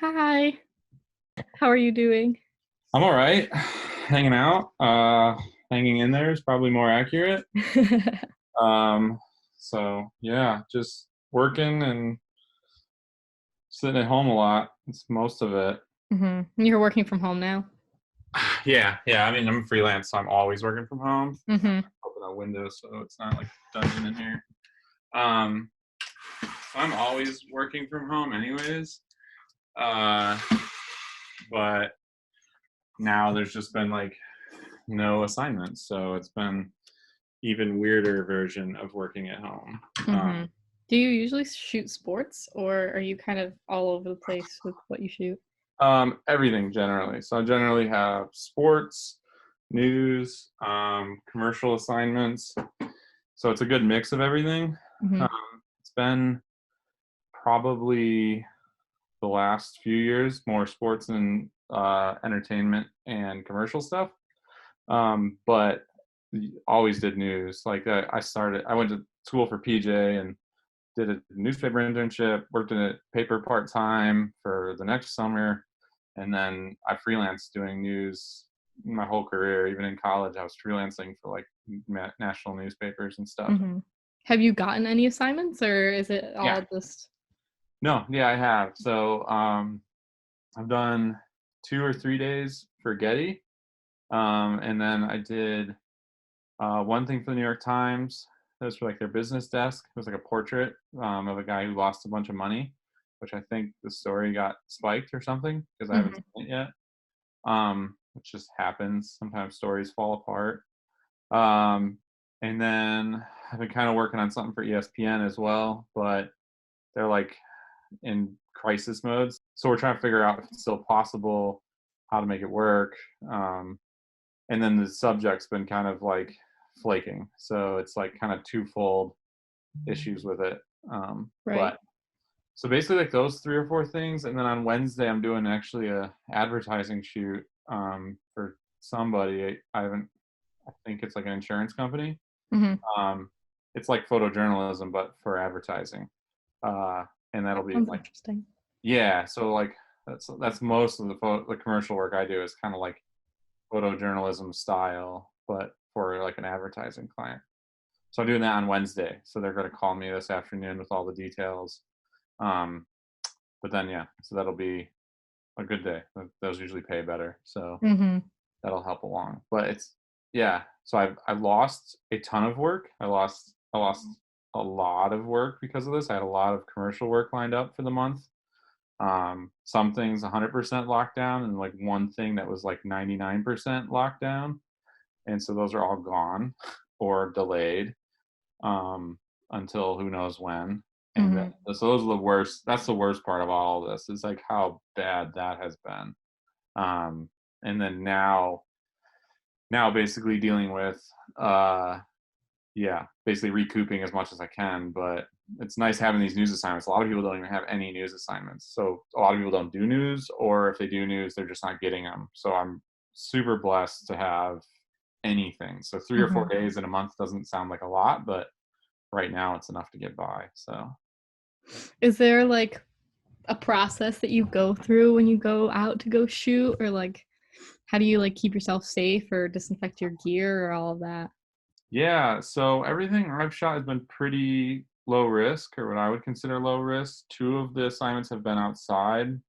Hi, how are you doing? I'm all right. Hanging out. Hanging in there is probably more accurate. Um, so yeah, just working and sitting at home a lot. It's most of it. You're working from home now? Yeah. I mean, I'm freelance, so I'm always working from home. hmm Open a window so it's not like dungeon in here. Um, I'm always working from home, anyways. Uh, but now there's just been like no assignments, so it's been even weirder version of working at home. hmm Do you usually shoot sports, or are you kind of all over the place with what you shoot? Everything generally. So I generally have sports, news, commercial assignments. So it's a good mix of everything. hmm Um, it's been probably the last few years more sports and entertainment and commercial stuff. But always did news. Like I went to school for PJ and did a newspaper internship, worked in a paper part time for the next summer, and then I freelanced doing news my whole career. Even in college, I was freelancing for like national newspapers and stuff. hmm Have you gotten any assignments, or is it Yeah, all just? no, yeah, I have. So I've done 2 or 3 days for Getty, and then I did one thing for the New York Times. That was for like their business desk. It was like a portrait of a guy who lost a bunch of money, which I think the story got spiked or something because I haven't hmm seen it yet. Which just happens. Sometimes stories fall apart. Um, and then I've been kind of working on something for ESPN as well, but they're like in crisis modes. So we're trying to figure out if it's still possible, how to make it work. And then the subject's been kind of like flaking. So it's like kind of twofold issues with it. Right. But so basically like those 3 or 4 things. And then on Wednesday, I'm doing actually a advertising shoot for somebody. I haven't, I think it's like an insurance company. hmm Um, it's like photojournalism, but for advertising. Uh, and that'll That be sounds like, interesting. yeah. So like that's most of the commercial work I do is kind of like photojournalism style, but for like an advertising client. So I'm doing that on Wednesday. So they're going to call me this afternoon with all the details. Um, but then yeah, so that'll be a good day. Those usually pay better, so hmm that'll help along. But it's yeah. So I lost a ton of work. I lost a lot of work because of this. I had a lot of commercial work lined up for the month. Some things 100% lockdown, and like one thing that was like 99% lockdown, and so those are all gone or delayed until who knows when. And hmm so those are the worst. That's the worst part of all of this is like how bad that has been. Um, and then now basically dealing with uh, yeah, basically recouping as much as I can. But it's nice having these news assignments. A lot of people don't even have any news assignments. So a lot of people don't do news, or if they do news, they're just not getting them. So I'm super blessed to have anything. So 3 or 4 days in a month doesn't sound like a lot, but right now it's enough to get by. So Is there like a process that you go through when you go out to go shoot, or like how do you like keep yourself safe or disinfect your gear or all of that? yeah, so everything I've shot has been pretty low risk, or what I would consider low risk. Two of the assignments have been outside,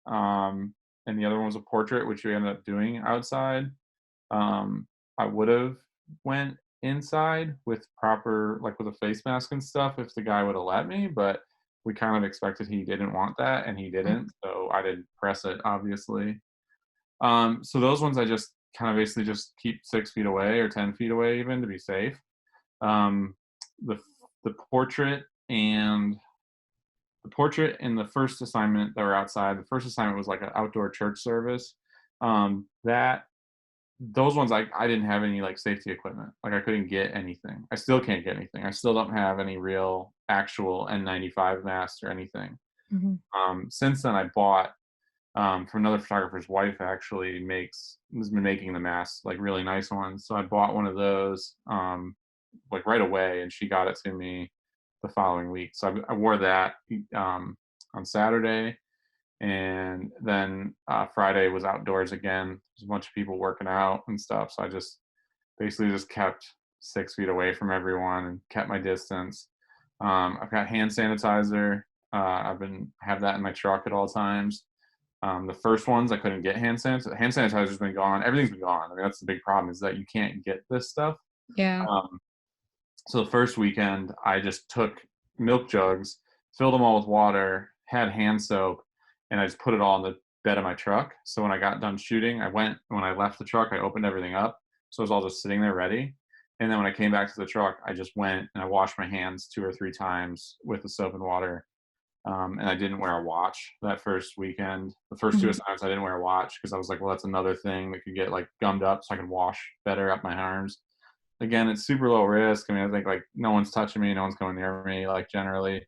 and the other one was a portrait, which we ended up doing outside. I would have went inside with proper, like with a face mask and stuff, if the guy would have let me, but we kind of expected he didn't want that, and he didn't, so I didn't press it, obviously. So those ones I just kind of basically just keep 6 feet away or 10 feet away, even to be safe. Um, the the portrait and the portrait and the first assignment that were outside. The first assignment was like an outdoor church service. That those ones I didn't have any like safety equipment. Like I couldn't get anything. I still can't get anything. I still don't have any real actual N95 masks or anything. hmm Since then, I bought from another photographer's wife actually has been making the masks, like really nice ones. So I bought one of those like right away, and she got it to me the following week. So I wore that um, on Saturday, And then Friday was outdoors again. There's a bunch of people working out and stuff. So I just basically just kept 6 feet away from everyone and kept my distance. I've got hand sanitizer. Have that in my truck at all times. The first ones I couldn't get hand sanitizer. Hand sanitizer's been gone. Everything's been gone. I mean, that's the big problem is that you can't get this stuff. Yeah. Um, so the first weekend, I just took milk jugs, filled them all with water, had hand soap, and I just put it all in the bed of my truck. So when I got done shooting, when I left the truck, I opened everything up. So it was all just sitting there ready. And then when I came back to the truck, I just went and I washed my hands 2 or 3 times with the soap and water. And I didn't wear a watch that first weekend. The first two Mhm. assignments, I didn't wear a watch because I was like, well, that's another thing that could get like gummed up so I can wash better up my arms. Again, it's super low risk. I mean, I think like no one's touching me, no one's going near me, like generally.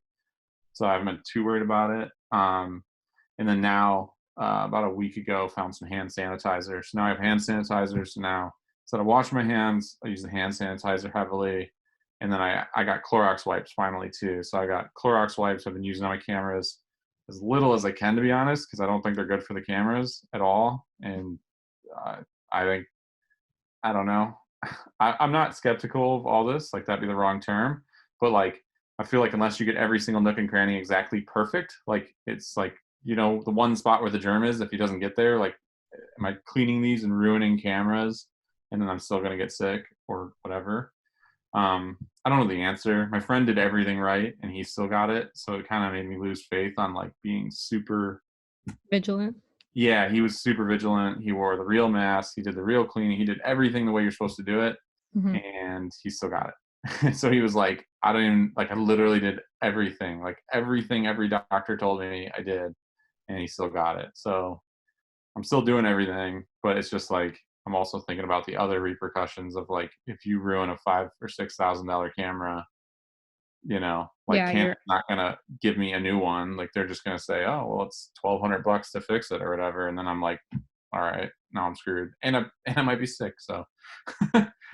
So I haven't been too worried about it. And then now, about a week ago, found some hand sanitizer. So now I have hand sanitizer. So now instead of washing my hands, I use the hand sanitizer heavily. And then I got Clorox wipes finally too. So I got Clorox wipes I've been using on my cameras as little as I can, to be honest, because I don't think they're good for the cameras at all. And uh, I think, I don't know. I'm not skeptical of all this, like that'd be the wrong term, but like I feel like unless you get every single nook and cranny exactly perfect, like it's like, the one spot where the germ is, if he doesn't get there, like am I cleaning these and ruining cameras and then I'm still gonna get sick or whatever? I don't know the answer. My friend did everything right and he still got it, so it kind of made me lose faith on like being super. Vigilant. Yeah, he was super vigilant. He wore the real mask, he did the real cleaning, he did everything the way you're supposed to do it, Mhm. and he still got it. So he was like, I don't even like I literally did everything. Like everything every doctor told me I did, and he still got it. So I'm still doing everything, but it's just like I'm also thinking about the other repercussions of like if you ruin a $5,000 or $6,000 camera, like Yeah, Canon's you're not gonna give me a new one. Like they're just gonna say, "Oh, well, it's $1,200 to fix it or whatever," and then I'm like, "All right, now I'm screwed," and I might be sick. So,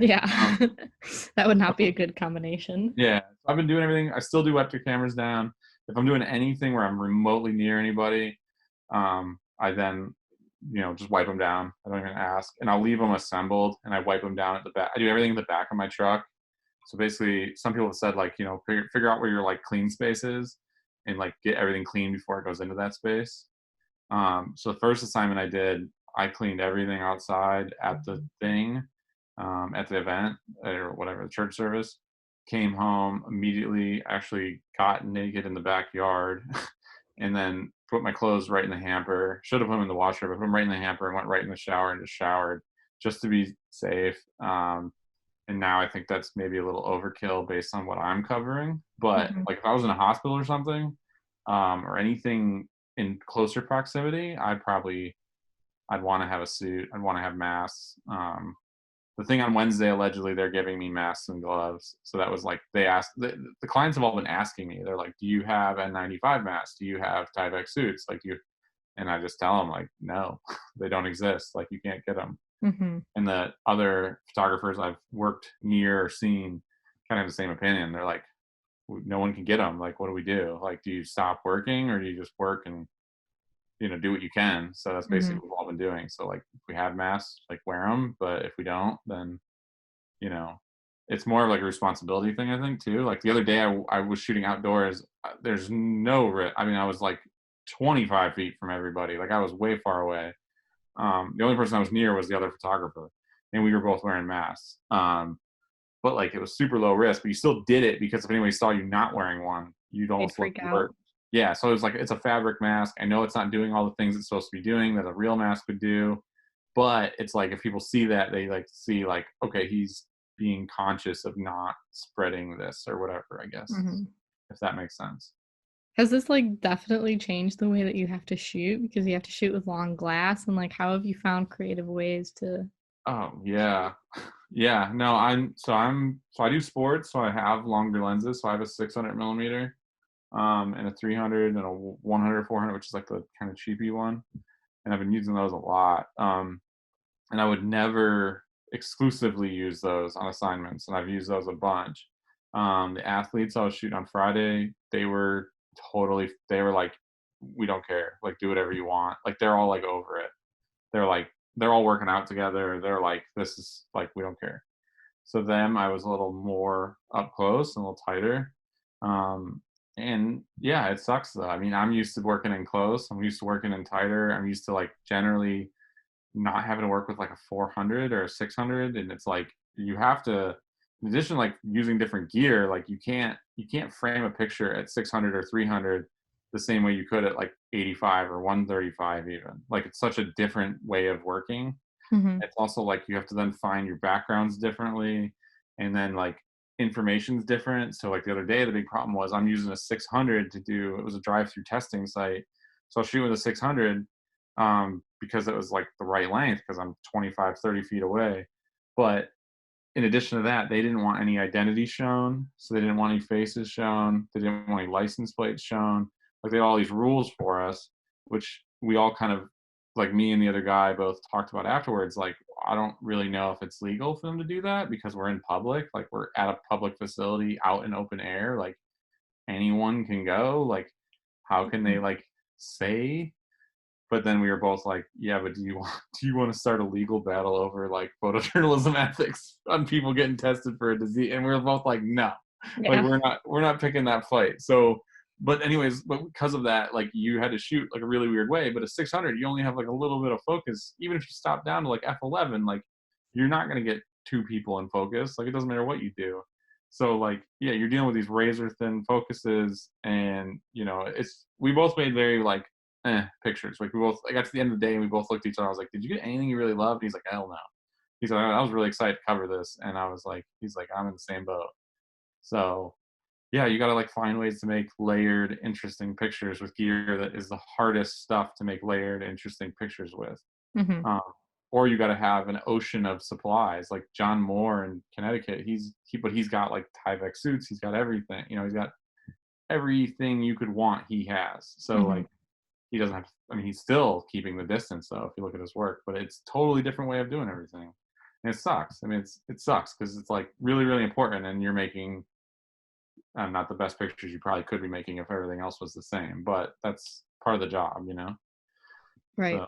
yeah. um, That would not be a good combination. yeah, I've been doing everything. I still do web cameras down. If I'm doing anything where I'm remotely near anybody, I then just wipe them down. I don't even ask, and I'll leave them assembled, and I wipe them down at the back. I do everything at the back of my truck. So basically, some people have said like figure out where your like clean space is, and like get everything clean before it goes into that space. So the first assignment I did, I cleaned everything outside at the thing, at the event or whatever, the church service. Came home immediately, actually got naked in the backyard, and then put my clothes right in the hamper. Should have put them in the washer, but put them right in the hamper and went right in the shower and just showered just to be safe. And now I think that's maybe a little overkill based on what I'm covering. But Mhm. like if I was in a hospital or something, or anything in closer proximity, I'd want to have a suit. I'd want to have masks. The thing on Wednesday, allegedly, they're giving me masks and gloves. So that was like they asked the clients have all been asking me. They're like, "Do you have N95 masks? Do you have Tyvek suits? Like do you?" And I just tell them like, "No, they don't exist. Like you can't get them." Mhm. And the other photographers I've worked near or seen kind of have the same opinion. They're like, no one can get them. Like, what do we do? Like, do you stop working or do you just work and, do what you can? So that's basically Mhm. what we've all been doing. So like, if we have masks, like wear them. But if we don't, then, you know, it's more of like a responsibility thing, I think too. Like the other day I was shooting outdoors. There's no risk. I mean, I was like 25 feet from everybody. Like I was way far away. The only person I was near was the other photographer, and we were both wearing masks. But like it was super low risk, but you still did it because if anybody saw you not wearing one, you'd They'd almost look freak out. worse. Yeah, so it was like it's a fabric mask. I know it's not doing all the things it's supposed to be doing that a real mask would do, but it's like if people see that, they like see like, okay, he's being conscious of not spreading this or whatever. I guess Mhm. if that makes sense. Has this, like, definitely changed the way that you have to shoot because you have to shoot with long glass, and, like, how have you found creative ways to Oh shoot? yeah, yeah. No, so I do sports, so I have longer lenses. So I have a 600 millimeter, and a 300 and a 100 400, which is like the kind of cheapy one, and I've been using those a lot. And I would never exclusively use those on assignments, and I've used those a bunch. The athletes I was shooting on Friday, they were like we don't care. Like, do whatever you want. Like, they're all like over it. They're like, they're all working out together. They're like, this is like, we don't care. So them, I was a little more up close and a little tighter. Um, and yeah, it sucks though. I mean, I'm used to working in close. I'm used to working in tighter. I'm used to like generally not having to work with like a 400 or a 600, and it's like you have to, in addition, like using different gear, like you can't frame a picture at 600 or 300 the same way you could at like 85 or 135 even. Like it's such a different way of working. Hmm. It's also like you have to then find your backgrounds differently, and then like information's different. So like the other day, the big problem was I'm using a 600 to do. It was a drive-through testing site, so I'll shoot with a 600 because it was like the right length because I'm 25, 30 feet away. But in addition to that, they didn't want any identity shown, so they didn't want any faces shown. They didn't want any license plates shown. Like they had all these rules for us, which we all kind of, like me and the other guy both talked about afterwards. Like I don't really know if it's legal for them to do that because we're in public, like we're at a public facility out in open air, like anyone can go. Like how can they like say, but then we were both like, yeah, but do you want do you want to start a legal battle over like photojournalism ethics on people getting tested for a disease? And we were both like, no, like Yeah. we're not picking that fight. So, but anyways, but because of that, like you had to shoot like a really weird way. But a 600, you only have like a little bit of focus. Even if you stop down to like f11, like you're not gonna get two people in focus. Like it doesn't matter what you do. So like yeah, you're dealing with these razor thin focuses, and it's we both made very like pictures. Like we both, I got to the end of the day and we both looked at each other. I was like, did you get anything you really loved? He's like, hell no. He's like, I was really excited to cover this. And I was like, he's like, I'm in the same boat. So yeah, you got to like find ways to make layered, interesting pictures with gear that is the hardest stuff to make layered, interesting pictures with. Hmm. Um, or you got to have an ocean of supplies. Like John Moore in Connecticut, but he's got like Tyvek suits. He's got everything. He's got everything you could want. He has. So Hmm. like he doesn't have. I mean, he's still keeping the distance though. If you look at his work, but it's totally different way of doing everything, and it sucks. I mean, it sucks because it's like really really important, and you're making not the best pictures you probably could be making if everything else was the same. But that's part of the job. Right. So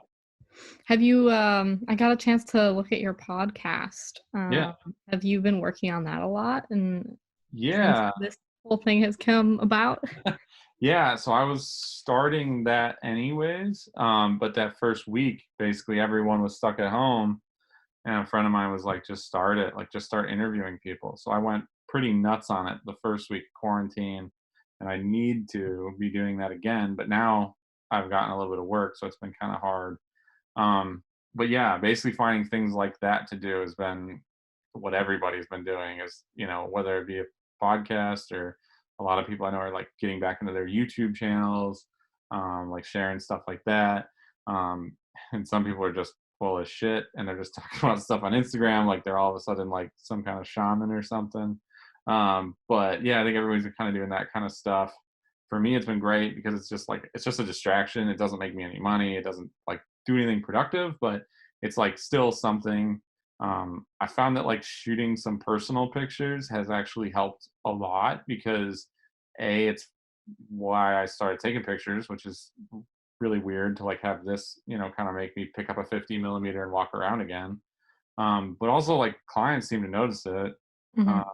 Have you I got a chance to look at your podcast. yeah, Have you been working on that a lot and since yeah, this whole thing has come about? yeah. So I was starting that anyways, but that first week, basically everyone was stuck at home. And a friend of mine was like, just start it, like just start interviewing people. So I went pretty nuts on it the first week of quarantine, and I need to be doing that again. But now I've gotten a little bit of work, so it's been kind of hard. But yeah, basically finding things like that to do has been what everybody's been doing is, whether it be a podcast or a lot of people I know are like getting back into their YouTube channels, like sharing stuff like that. And some people are just full of shit and they're just talking about stuff on Instagram like they're all of a sudden like some kind of shaman or something. But yeah, I think everybody's kind of doing that kind of stuff. For me, it's been great because it's just a distraction. It doesn't make me any money. It doesn't like do anything productive, but it's like still something. I found that like shooting some personal pictures has actually helped a lot because it's why I started taking pictures, which is really weird to like have this, kind of make me pick up a 50 millimeter and walk around again. But also like clients seem to notice it. Mhm. Uh,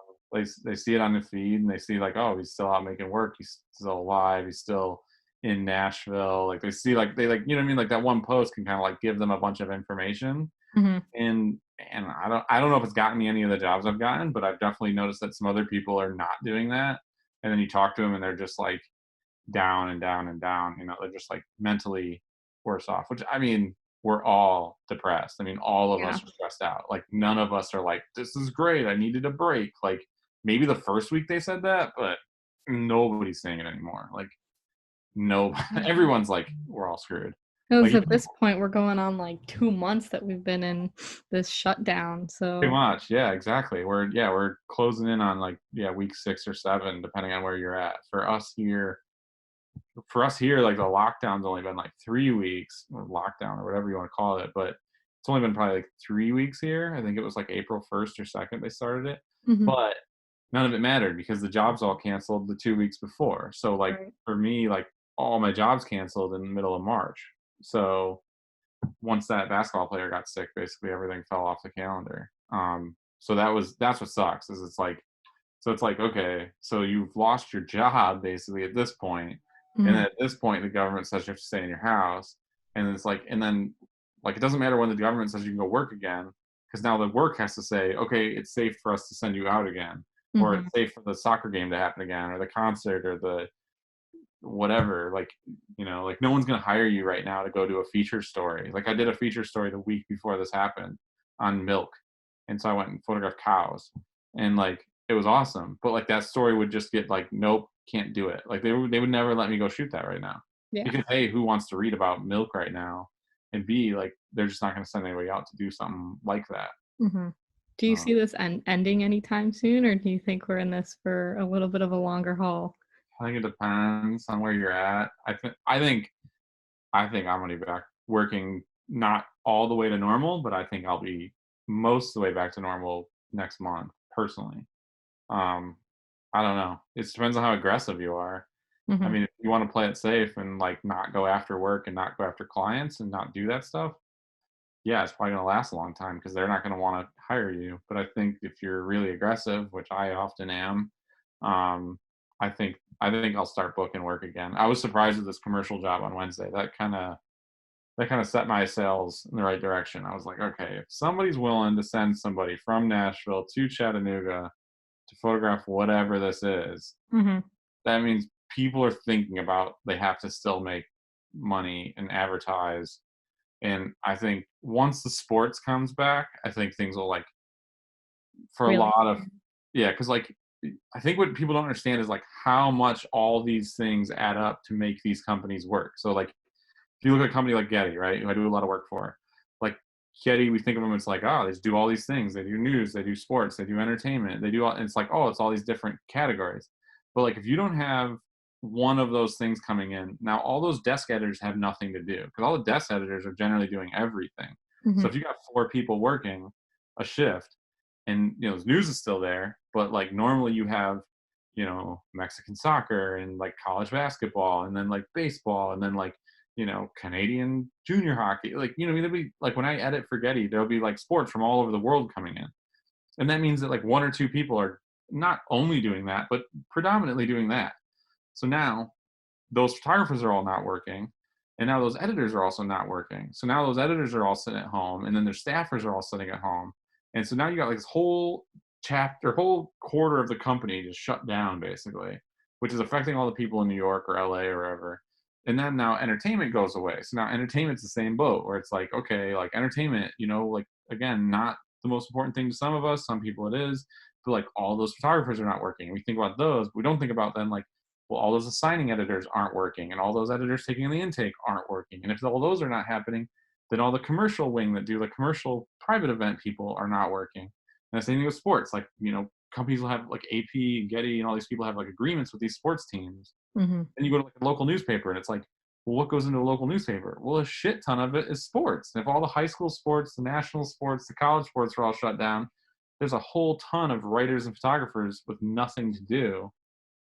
they see it on the feed and they see like, oh, he's still out making work. He's still alive. He's still in Nashville. Like they see like they like you know what I mean. Like that one post can kind of like give them a bunch of information. Mhm. And I don't know if it's gotten me any of the jobs I've gotten, but I've definitely noticed that some other people are not doing that. And then you talk to them and they're just like down and down and down. They're just like mentally worse off. Which I mean, we're all depressed. I mean, all of Yeah. us are stressed out. Like none of us are like, this is great. I needed a break. Like maybe the first week they said that, but nobody's saying it anymore. Like no, everyone's like, we're all screwed. Like Because at this point, we're going on like 2 months that we've been in this shutdown. too So, much. Yeah, exactly. We're closing in on like week 6 or 7, depending on where you're at. For us here, like the lockdown's only been like 3 weeks, or lockdown or whatever you want to call it, but it's only been probably like 3 weeks here. I think it was like April 1st or 2nd they started it, mhm, but none of it mattered because the jobs all canceled the 2 weeks before. So like right. for me, like all my jobs canceled in the middle of March. So once that basketball player got sick, basically everything fell off the calendar. So that's what sucks is it's like, okay, so you've lost your job basically at this point, and then Mhm. at this point the government says you have to stay in your house, and it's like, and then like it doesn't matter when the government says you can go work again, because now the work has to say, okay, it's safe for us to send you out again, or Mhm. it's safe for the soccer game to happen again, or the concert, or the whatever. Like, like no one's gonna hire you right now to go do a feature story. Like I did a feature story the week before this happened on milk, and so I went and photographed cows, and like it was awesome. But like that story would just get like, nope, can't do it. Like they would never let me go shoot that right now Yeah. because A, who wants to read about milk right now, and B, like they're just not gonna send anybody out to do something like that. Mhm. Do you Uh, see this ending anytime soon, or do you think we're in this for a little bit of a longer haul? I think it depends on where you're at. I think I'm gonna be back working, not all the way to normal, but I think I'll be most of the way back to normal next month, personally. Um, I don't know. It depends on how aggressive you are. I Mhm. mean, if you want to play it safe and like not go after work and not go after clients and not do that stuff, yeah, it's probably gonna last a long time because they're not gonna want to hire you. But I think if you're really aggressive, which I often am, um, I think I'll start booking work again. I was surprised with this commercial job on Wednesday. That kind of set my sails in the right direction. I was like, okay, if somebody's willing to send somebody from Nashville to Chattanooga to photograph whatever this is, Mhm. that means people are thinking about they have to still make money and advertise. And I think once the sports comes back, I think things will like for a Really? lot of yeah, because like I think what people don't understand is like how much all these things add up to make these companies work. So like if you look at a company like Getty, right, who I do a lot of work for, like Getty, we think of them as like, oh, they just do all these things. They do news, they do sports, they do entertainment, they do all, and it's like, oh, it's all these different categories. But like, if you don't have one of those things coming in, now all those desk editors have nothing to do because all the desk editors are generally doing everything. So Mhm. if you got four people working a shift, and the news is still there, but like normally you have Mexican soccer and like college basketball and then like baseball and then like Canadian junior hockey. Like, there'll be like when I edit for Getty, there'll be like sports from all over the world coming in. And that means that like one or two people are not only doing that, but predominantly doing that. So now those photographers are all not working. And now those editors are also not working. So now those editors are all sitting at home, and then their staffers are all sitting at home. And so now you got like this whole chapter, whole quarter of the company just shut down basically, which is affecting all the people in New York or LA or wherever. And then now entertainment goes away. So now entertainment's the same boat where it's like, okay, like entertainment, like again, not the most important thing to some of us. Some people it is, but like all those photographers are not working. We think about those, but we don't think about then like, well, all those assigning editors aren't working, and all those editors taking in the intake aren't working. And if all those are not happening, then all the commercial wing that do the commercial private event people are not working. And the same thing with sports. Like, companies will have like AP and Getty and all these people have like agreements with these sports teams. Mhm. And you go to like a local newspaper and it's like, well, what goes into a local newspaper? Well, a shit ton of it is sports. And if all the high school sports, the national sports, the college sports are all shut down, there's a whole ton of writers and photographers with nothing to do.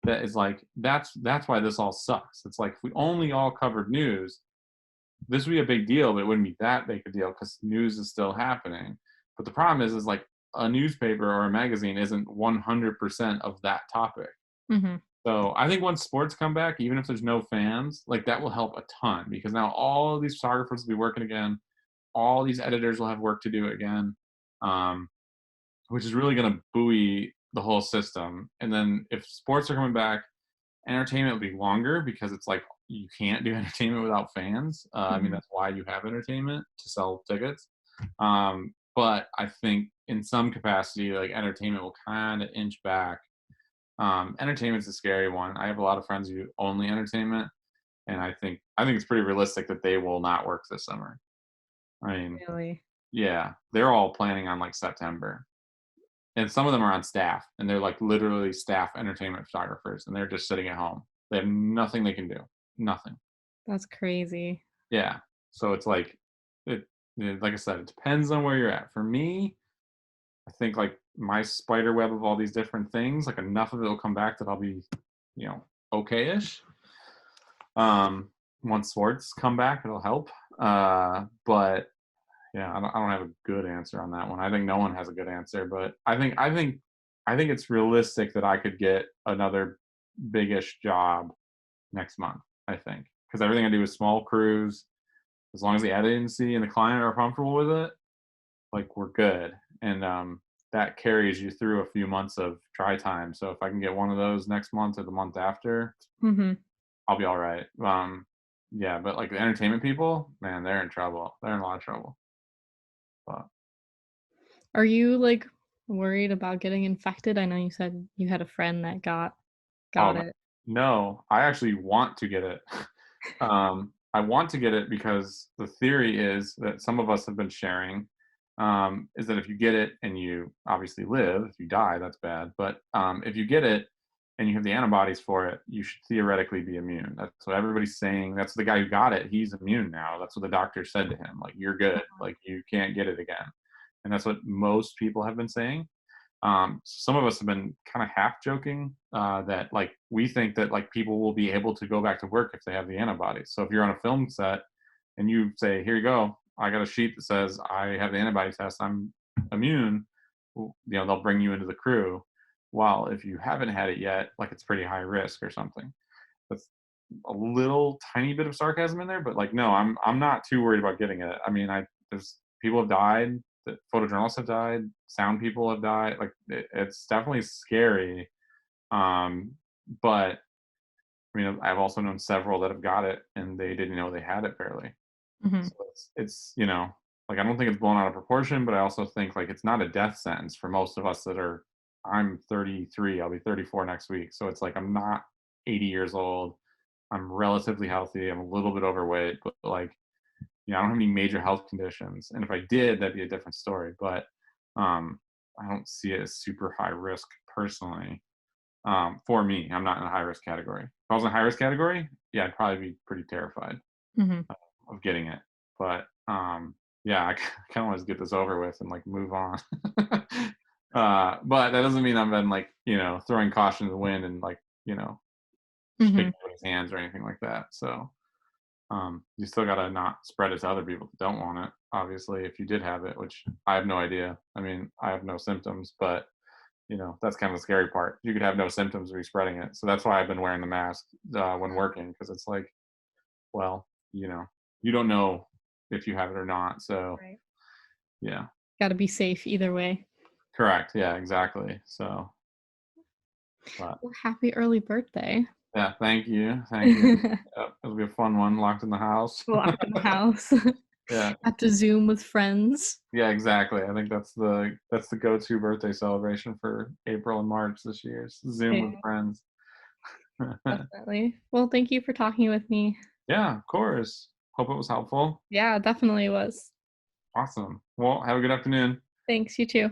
That is like that's why this all sucks. It's like if we only all covered news, this would be a big deal, but it wouldn't be that big a deal because news is still happening. But the problem is like a newspaper or a magazine isn't 100% of that topic. Mhm. So I think once sports come back, even if there's no fans, like that will help a ton because now all of these photographers will be working again. All these editors will have work to do again, um, which is really going to buoy the whole system. And then if sports are coming back, entertainment will be longer because it's like you can't do entertainment without fans. I mean, Mhm. that's why you have entertainment to sell tickets. But I think in some capacity, like entertainment will kind of inch back. Entertainment's a scary one. I have a lot of friends who do only entertainment, and I think it's pretty realistic that they will not work this summer. I mean, Really? yeah, they're all planning on like September, and some of them are on staff, and they're like literally staff entertainment photographers, and they're just sitting at home. They have nothing they can do, nothing. That's crazy. Yeah, so it's like like I said, it depends on where you're at. For me, I think like my spider web of all these different things, like enough of it will come back that I'll be, okay-ish. Once sports come back, it'll help. But yeah, I don't have a good answer on that one. I think no one has a good answer, but I think it's realistic that I could get another biggish job next month. I think because everything I do is small crews. As long as the ad agency and the client are comfortable with it, like we're good. And that carries you through a few months of try time. So if I can get one of those next month or the month after, Mm-hmm. I'll be all right. Yeah, but like the entertainment people, man, they're in trouble. They're in a lot of trouble. But Are you like worried about getting infected? I know you said you had a friend that oh got man, it. no, I actually want to get it. I want to get it because the theory is that some of us have been sharing, is that if you get it and you obviously live, if you die, that's bad. But if you get it and you have the antibodies for it, you should theoretically be immune. That's what everybody's saying. That's the guy who got it. He's immune now. That's what the doctor said to him. Like, you're good. Like, you can't get it again. And that's what most people have been saying. Some of us have been kind of half joking that like we think that like people will be able to go back to work if they have the antibodies. So if you're on a film set and you say, "Here you go, I got a sheet that says I have the antibody test, I'm immune," they'll bring you into the crew. While if you haven't had it yet, like it's pretty high risk or something. That's a little tiny bit of sarcasm in there, but like no, I'm not too worried about getting it. I mean, there's people have died, that photojournalists have died, sound people have died. Like it's definitely scary. Um, but I mean, I've also known several that have got it and they didn't know they had it barely. Mm-hmm. So it's like I don't think it's blown out of proportion, but I also think like it's not a death sentence for most of us that are. I'm 33. I'll be 34 next week. So it's like I'm not 80 years old. I'm relatively healthy. I'm a little bit overweight, but like I don't have any major health conditions. And if I did, that'd be a different story. But I don't see it as super high risk personally. For me, I'm not in a high risk category. If I was in a high risk category, yeah, I'd probably be pretty terrified Mm-hmm. of getting it. But yeah, I kind of want to get this over with and like move on. But that doesn't mean I've been like throwing caution to the wind and like Mm-hmm. shaking his hands or anything like that. So you still gotta not spread it to other people that don't want it. Obviously, if you did have it, which I have no idea. I mean, I have no symptoms, but that's kind of the scary part. You could have no symptoms and be spreading it. So that's why I've been wearing the mask when working, because it's like, well, you don't know if you have it or not. So Right. yeah, Got to be safe either way. correct. Yeah, exactly. So, but Well, happy early birthday. yeah, thank you, thank you. It'll be a fun one, locked in the house. Locked in the house. Yeah. Have to Zoom with friends. Yeah, exactly. I think that's the go-to birthday celebration for April and March this year. Zoom with Yeah, friends. definitely. Well, thank you for talking with me. Yeah, of course. Hope it was helpful. Yeah, definitely was. Awesome. Well, have a good afternoon. Thanks, you too.